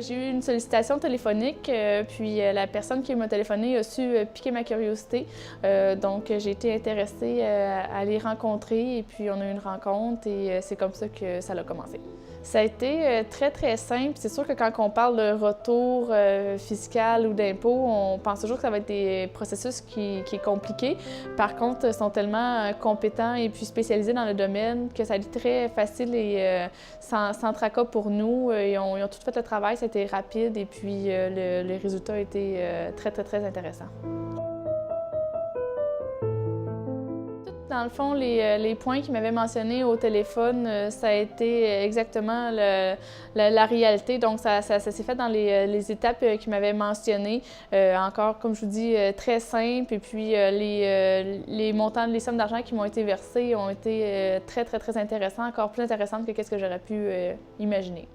J'ai eu une sollicitation téléphonique, puis la personne qui m'a téléphoné a su piquer ma curiosité. Donc j'ai été intéressée à les rencontrer et puis on a eu une rencontre et c'est comme ça que ça a commencé. Ça a été très, très simple. C'est sûr que quand on parle de retour fiscal ou d'impôt, on pense toujours que ça va être des processus qui est compliqué. Par contre, ils sont tellement compétents et puis spécialisés dans le domaine que ça a été très facile et sans tracas pour nous. Ils ont tout fait le travail, ça a été rapide et puis le résultat a été très, très, très intéressant. Dans le fond, les points qu'ils m'avaient mentionnés au téléphone, ça a été exactement la réalité. Donc, ça s'est fait dans les étapes qu'ils m'avaient mentionnées. Encore, comme je vous dis, très simple. Et puis, les montants, les sommes d'argent qui m'ont été versées ont été très, très, très intéressants, encore plus intéressantes que ce que j'aurais pu imaginer.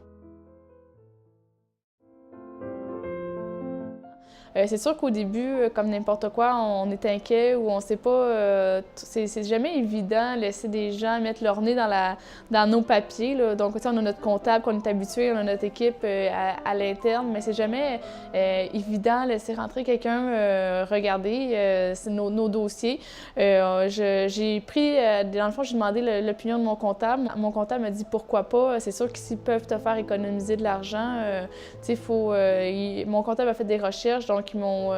C'est sûr qu'au début, comme n'importe quoi, on est inquiet ou on ne sait pas. C'est jamais évident de laisser des gens mettre leur nez dans nos papiers, là. Donc, on a notre comptable qu'on est habitué, on a notre équipe à l'interne, mais c'est jamais évident de laisser rentrer quelqu'un regarder nos dossiers. J'ai pris, dans le fond, j'ai demandé l'opinion de mon comptable. Mon comptable m'a dit pourquoi pas. C'est sûr que s'ils peuvent te faire économiser de l'argent, mon comptable a fait des recherches, donc ils m'ont,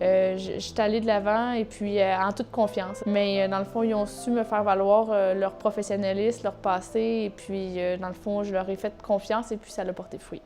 j'étais allée de l'avant et puis en toute confiance. Mais dans le fond, ils ont su me faire valoir leur professionnalisme, leur passé et puis dans le fond, je leur ai fait confiance et puis ça a porté fruit.